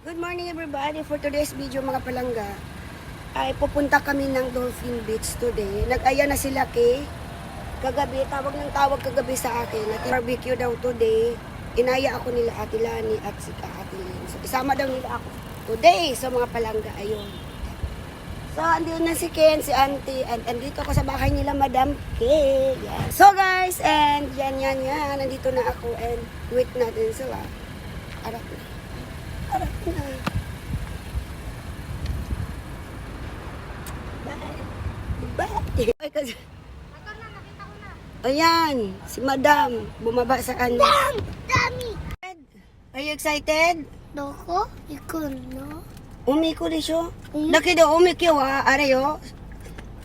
Good morning everybody. For today's video mga palangga, ay pupunta kami ng Dolphin Beach today. Nag-aya na sila kay kagabi, tawag ng tawag kagabi sa akin. At barbecue daw today. Inaya ako nila Ate Lani at si Ate Lynn. So, isama daw nila ako today sa mga palangga. Ayun. So, andito na si Ken, si Auntie, and andito ako sa bahay nila Madam Kay. Yeah. So guys, and yan. Nandito na ako and wait natin sila. Arap na. Arap na. Bye. Ay, kasi... Ayan, si Madam, bumaba sa kanya. Dami! Are you excited? Doko? Ikon, no? Umiko di siya. Daki daw umikyo ha, arayo.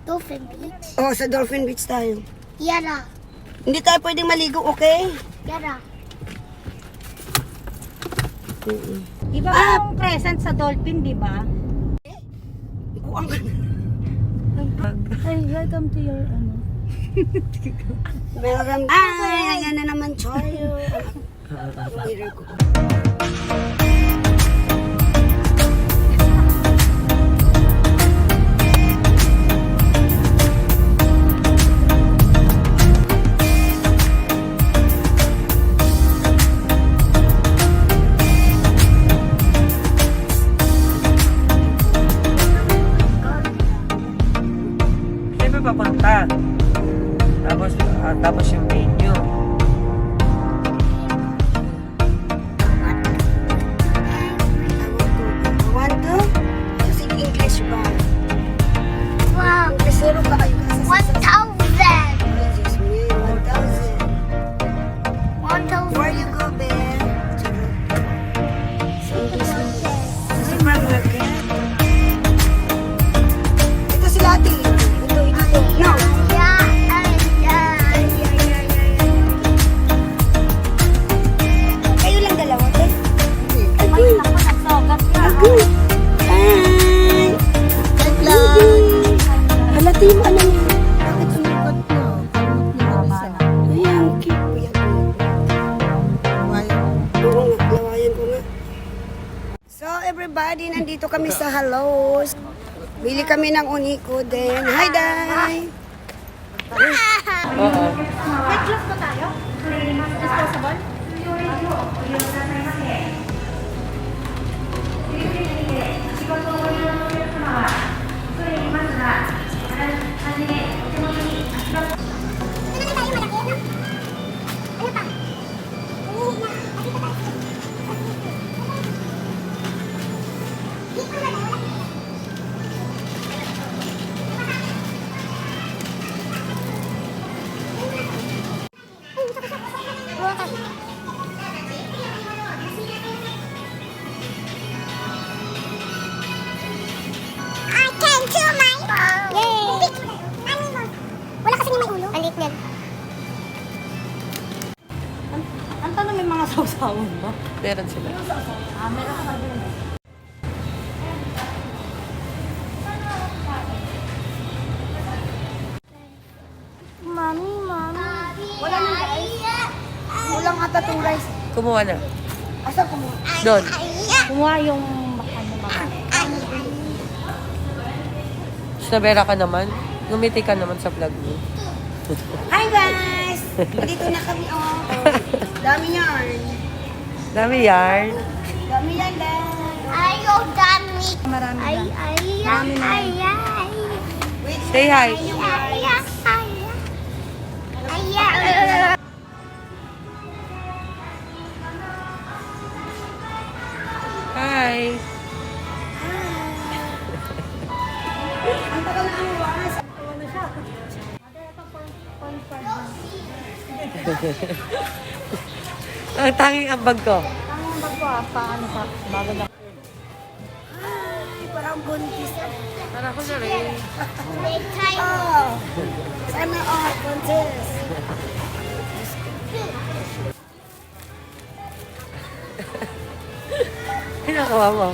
Dolphin Beach? Oh, sa Dolphin Beach tayo. Yara. Hindi tayo pwedeng maligo, okay? Yara. Iba yung present sa dolphin, di ba? Buwang ka na. Hi, welcome to your Meron. Ay, ayan na naman, Choyo. Leader ko. Siyempre papunta. Tapos yung venue. I want to speak English ba? Wow! Englishero ka kayo kasi 1,000! Jesus, me, 1,000. 1,000. Where you go, Ben? Sa supermarket. Ito si Lati. Ito. No. Kayo lang dalawa, te? Ay, naku, nagsogat na. Good. Hi. Hello! Halati mo, ano niya? Bakit sumikot mo? Ayan, cute. Oo nga, lawayan ko nga. So, everybody, nandito kami sa Halos. Bili kami ng uniko din. Hi, Day! Oo. May gloves ba tayo? Disposable? I can do my Yay! Wala kasi may ulo. Alit niyan. Ang tanong, may mga sausawan ba? Meron sila. Meron ka din. Mami. Wala nang rice. Kulang ata itong rice. Kumuha na. Asa ko mo? Doon. Kumuha yung mga. Snabera ka naman. Ngumiti ka naman sa vlog mo. Hi, guys! Dito na kami, oh. Dami yarn. Dami yarn. Dami yan, guys. Ayaw dami. Marami Ay. Wait, Say hi. Hi. ang tagal na ang oras. Ang tanging ambag ko. Ang bag ko, paano pa? Bago na. Ay, parang buntis. Para ko na rin. Oh, sana all buntis. Pinakawa mo.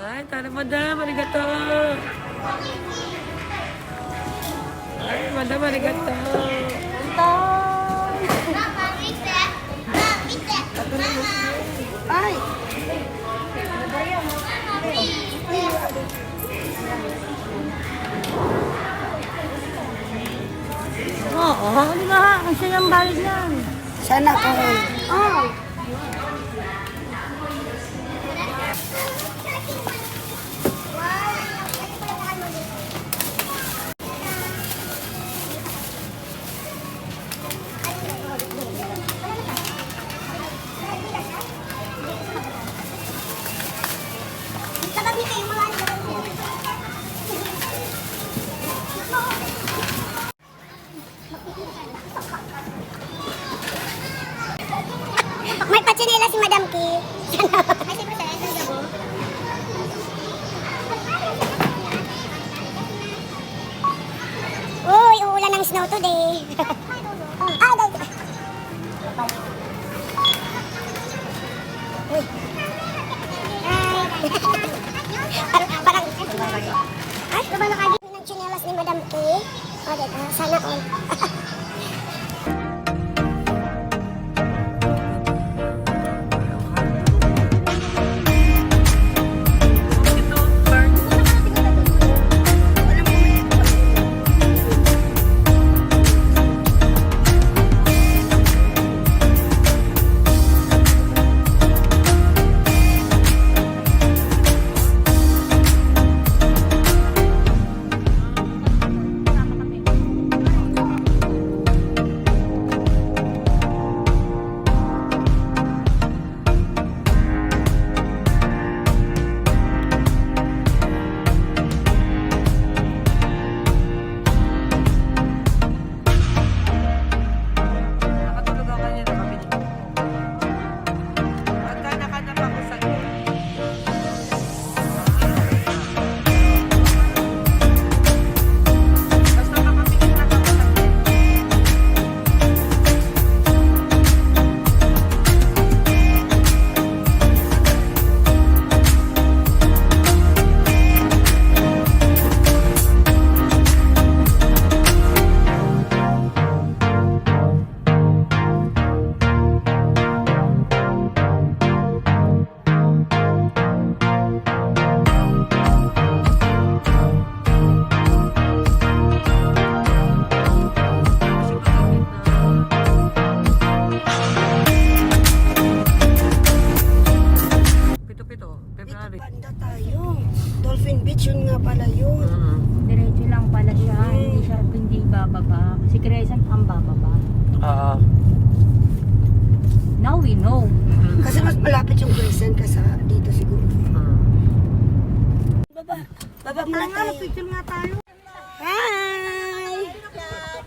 Ay, tara madam, arigato. Ay, madam, arigato. Ito. yan. Sana ko. Oh. Kagabi kayo mga ano. May patsinela si Madam Ki. Ay, siyempre siya. Ito yung gabo. Uy, uulan ng snow today. Ay, dahil. Uy. Parang, ay, lumalakad ng tsinelas ni Madam Ki. O, diba? Sana all. Nakatulog ako kanina, nakabili ko. Magkanakanap ako sa basta makapigil na ako sa Pito-pito, February. Banda tayo. Dolphin Beach, yun nga pala yun. Diretso lang pala siya. Hindi bababa. Si Crescent ang bababa. Oo. Now we know. Kasi mas malapit yung Crescent kasa dito siguro. Baba. Baba muna tayo. Picture nga tayo. Hi!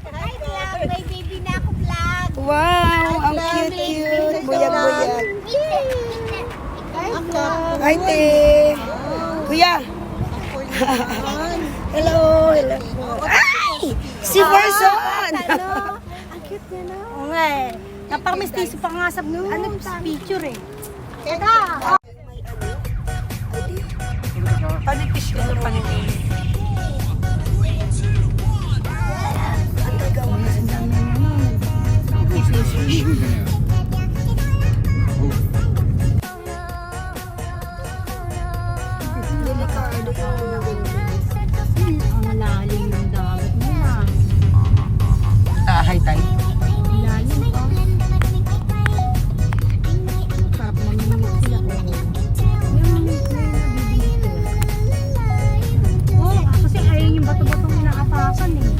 Hi, vlog. May baby na ako, vlog. Wow! Ang cute-cute. Buyag-buyag. Hi, te! Kuya! Hello! Hello! Ay! Si Person! Ang cute niya na. Oo nga eh. Naparmistiso pa nga sa picture eh. Teka! Panipis ko ng panipis. Ang gagawa na sa delikado Ang lalim ng dagat niya. High tide. Lalim pa. Sarap mamimit sila. Oo, kasi ayun yung bato-batong inaatasan eh.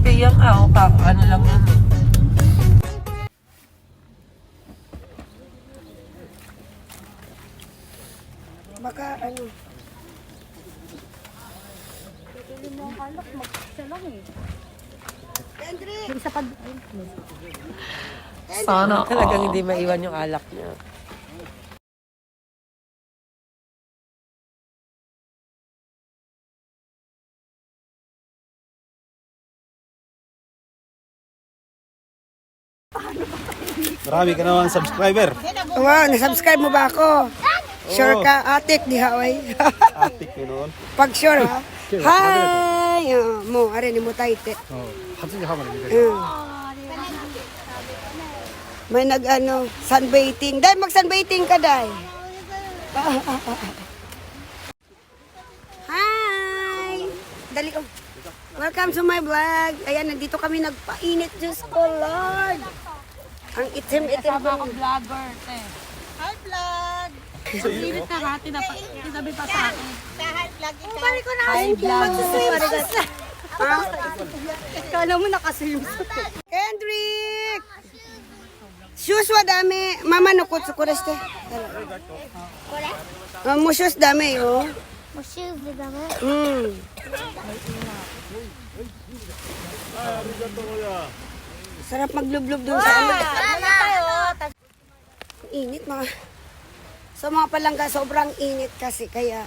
Piyang ano lang yun eh. Baka ano. Pili mo ang alak, mag-isa lang eh. Andre! Isa pa. Sana talagang hindi maiwan yung alak niya. Marami ka naman subscriber. Wow, nasubscribe mo ba ako? Sure ka, atik di haway. Atik ko noon. Pag sure ha. Hi! Mo, are ni mo taite. May nag-ano, sunbathing. Dahil mag-sunbathing ka, Day. Hi! Dali, oh. Welcome to my vlog. Ayan, nandito kami nagpainit. Diyos ko, Lord. Ang itim-itim ko. Vlogger, te. Hi, vlog! Init na hati na tinabi pa sa akin. Hi, vlog ikaw. Balik ko na. Hi, vlog. Kala mo nakaswimsuit. Kendrick! Shoes wa dami. Mama nukot sa kureste. Mo shoes dami, oh. Shoes, di ba nga? Sarap maglublob doon sa ano. Init mga. So mga palangga, sobrang init kasi kaya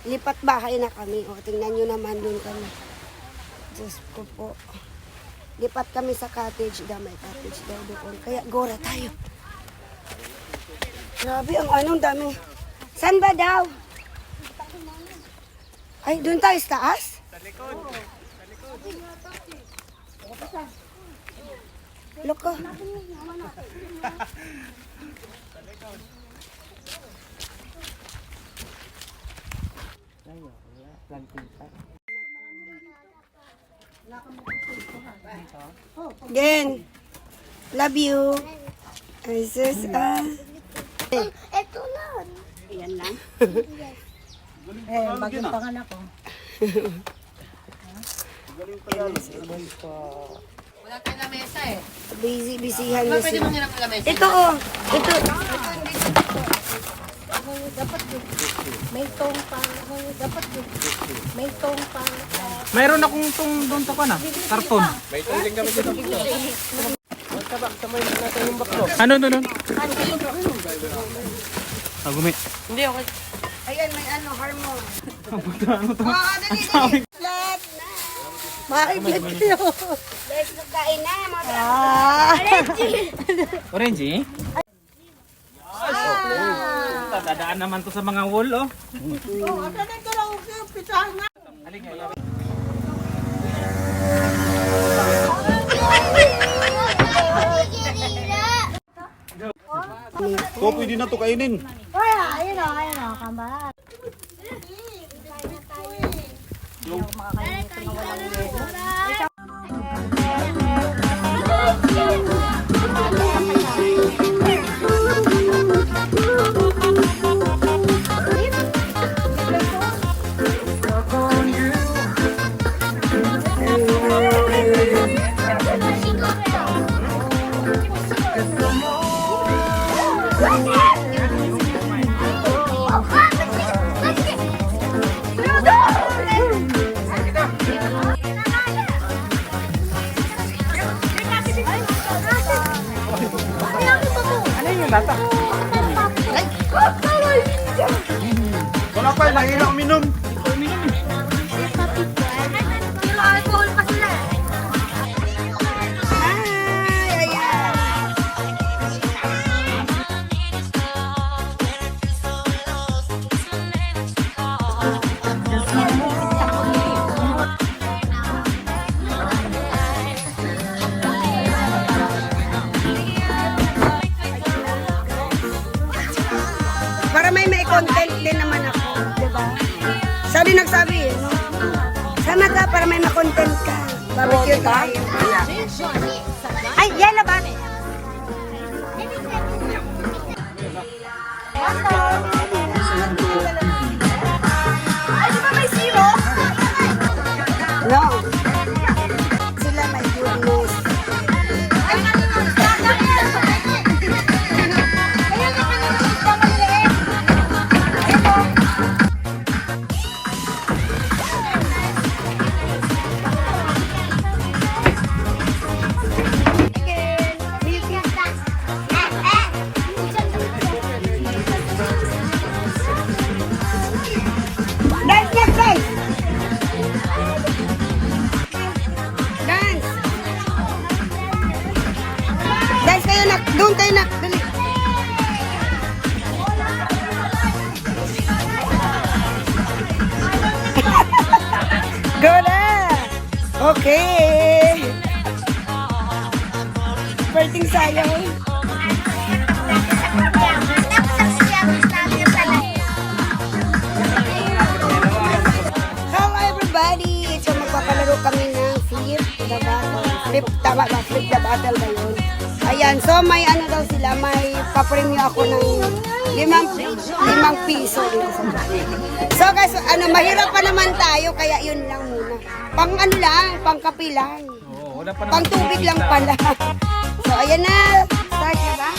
lipat bahay na kami. O, tingnan nyo naman doon kami. Diyos ko po. Lipat kami sa cottage. Damay cottage daw doon. Kaya gora tayo. Grabe, ang anong dami. San ba daw? Ay, doon tayo sa taas? Sa likod. Loko. Gen, love you. Ay, sis, Ito lang. Yan lang. Bagong panganak ko. Wala tayong lamesa eh. Busy-busyhan Diba na pwede sila. mong hirap ng lamesa? Ito, oh. Ito. May tong pang, dapat may tong pang. Mayroon akong itong doon to ka na, karton. Ano, ano, ano? Gumi. Hindi, okay. Ayan, may ano, hormone. Dali. Makikip kayo. Let's go kain na, mga Orange, eh? Dadaan naman to sa mga wall, oh. So, pwede na to kainin. Ayun o, kambal. Wala pa, nahila uminom. Ay, ayan. Para may content din naman ako, di ba? Sabi nagsabi eh, no? Sana ka para may ma-content ka. Barbecue tayo. Ay, yan na ba? No. Sila may goodness. Dance, dance, dance! Dance! Dance kayo nak, doon kayo nak, dali. Go na! Okay! Perting sayaw. Hello everybody! So magpapalaro kami ng Flip the Bottle. Flip, tama ba? Flip the Bottle ba yun? Ayan, so may ano daw sila, may papremyo ako ng 5 piso. So guys, ano, mahirap pa naman tayo, kaya yun lang muna. Pang ano lang, pang kape lang. Oo, wala pa Pang tubig lang pala. So ayan na, start na ba?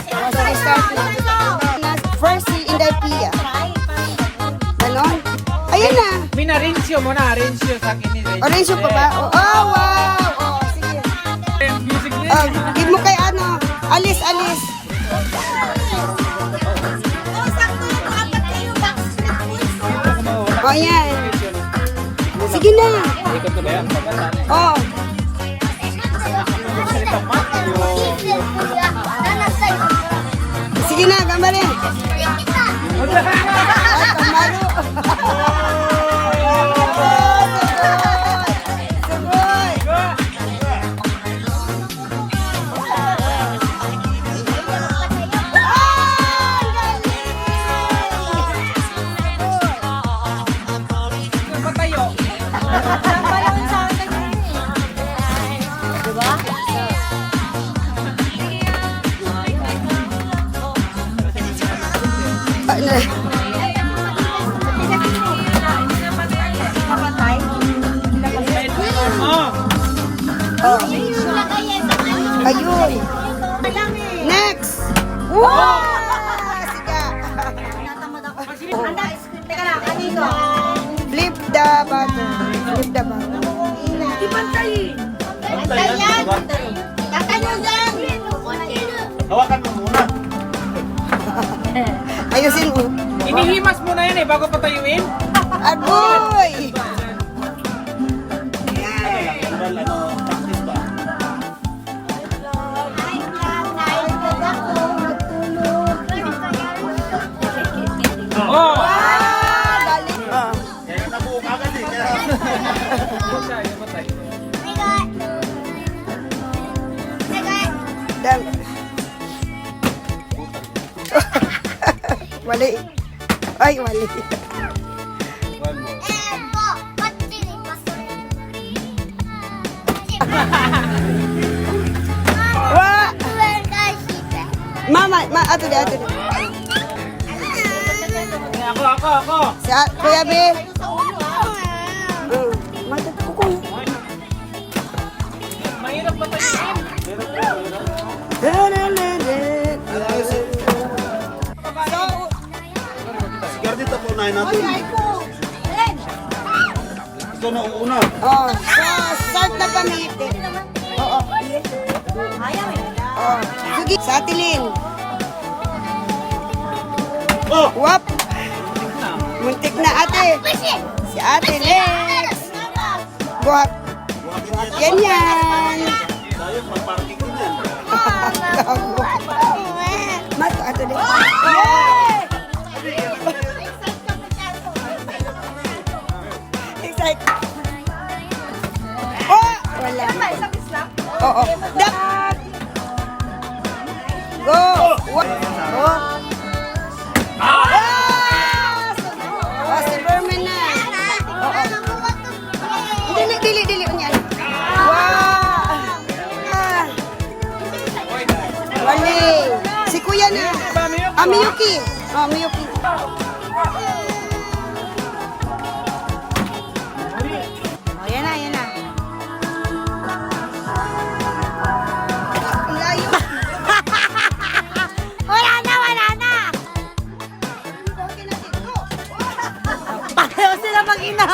So start na. First, si Inday Pia. Ganon? Ayan na. Mina, Rencio mo na. Rencio sa akin ni Rencio. Orange pa ba? Oh, wow! Oh, sige. Music din. Give mo kay ano, Alice. Oh, yan. Sige na. Ikot ko ba yan? Oh. Sige na, gambarin. Ay, kamaro. Sugoy. Patayo. Ano? Oh. Ayun. Next. Wow! Siga. Flip the bottle. Flip the bottle. Di pantay. Hawakan mo muna. Ayusin mo. Inihimas mo na yan eh, bago patayuin. Agoy! Practice ba? Oh! Galing. Kaya nabuo agad eh. Kaya... Dam. Wali. Ay, wali. Wa! Mama, ato di. Ako. Si Kuya B. Mata ko. Mahirap patayuin. Sigar dito po unahin natin. Ito na uuna. Oh, so start na kami. Oo. Oh, sige. Sa Atilin. Oh! Wap. Muntik na ate. Si ate next. Buhat. Ganyan. Tayo, mag-parking din yan. Mato ato din. Excite. Oh, wala. Oo. Dak. Go. Oh. Oh, si Berman na. Oo. Dili. Unyan. Wow. Ah. Wali. Si Kuya na. Miyuki. Oh, Miyuki. Oh, yan na. Ang layo. Wala na. Pareho sila mag-ina.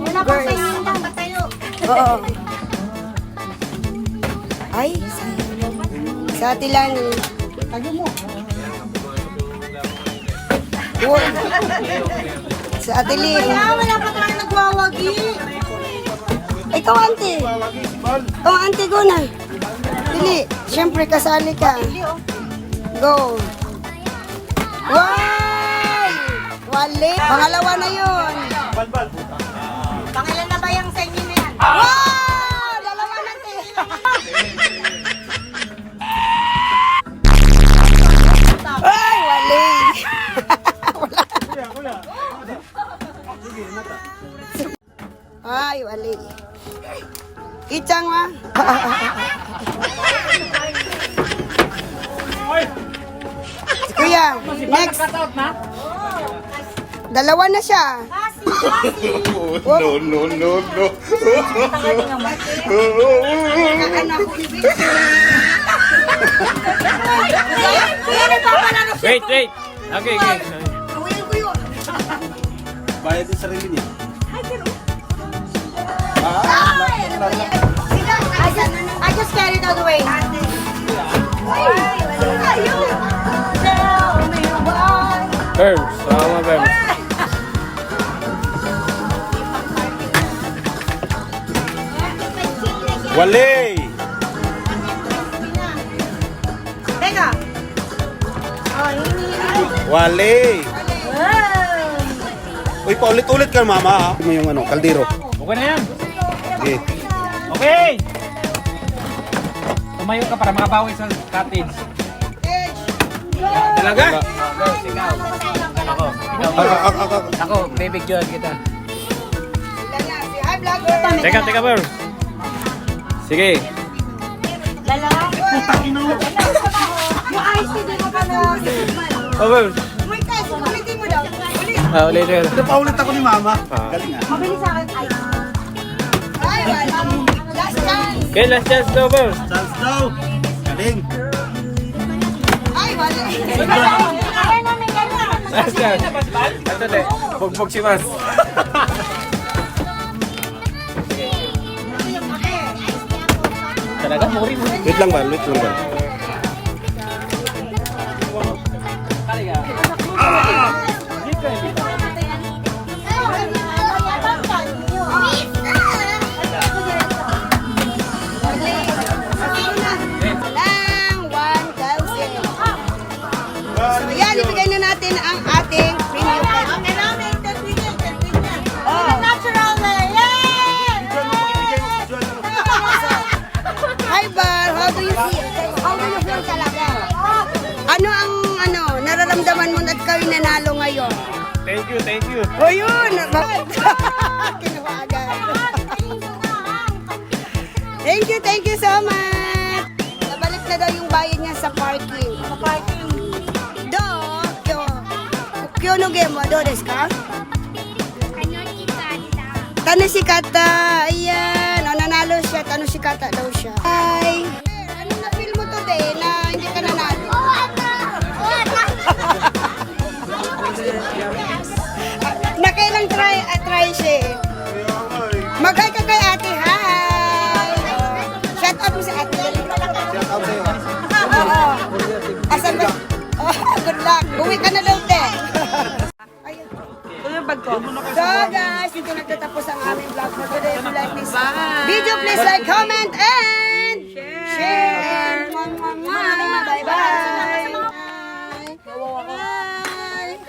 Wala pang tingin lang. Oo. Ay, sayang. Sa Tilani. Tago mo. Uy. Sa Atilin. Wala pa tayo nagwawagi. Ikaw, ante. Oh, ante, go na. Dili. Siyempre, kasali ka. Go. Wow! Wali. Pangalawa na yun. Balbal. Pangilan na ba yung sa inyo na yan? Wow! Dalawa na, te. Ay, wali. Wala. Ay, wali. Ichang wa. Kuya, next. Dalawa na siya. No, no, no, no. Anak ko ni Vic. Wait. Okay. Gawin ko yun. Bayad din sarili niya. I just carried out the way. Verbs. Sama verbs. Wale! Teka. Wale! Uy, paulit-ulit ka, mama, ha? Mo yung ano, kaldero. Okay na yan. Okay. Okay. Tumayo ka para makabawi sa cottage. Talaga? Go, sigaw. Ako. Ako, bibigyan kita. Hi, vlogger. Teka, verbs. Sige. Oh, verbs. Uy, guys, ulitin mo daw. Ulit. Ulit. Paulit ako ni mama. Galing, ha? Ay, wala. Last chance. Okay, last chance daw, verbs. Chance daw. Galing. Ay, wala. Last chance. Ito de. Bugbog si Mas. Talaga, mori mo. Wait lang, Bal. Lang 1,000. So, yan, ibigay na natin ang ating premium card. Hi, Bar. How do you feel talaga? Ano ang nararamdaman mo at kami nanalo ngayon? Thank you. O yun! Kinuha agad. Thank you so much! Nabalik na daw yung bayad niya sa parking. Sa parking. Kyo no game mo, do desu ka? Tanoshikata. Ayan. O, nanalo siya. Tanoshikata daw siya. Hi! Ano na feel mo today na hindi ka nanalo? Nakailang try siya eh. Mag-hi ka kay ate, hi! Shout out mo sa ate. Shout out sa'yo. Oo. Asan ba? Oh, good luck. Uwi ka na daw, te. Ayun. So guys, dito nagtatapos ang aming vlog for today. If you like this video, please like, comment, and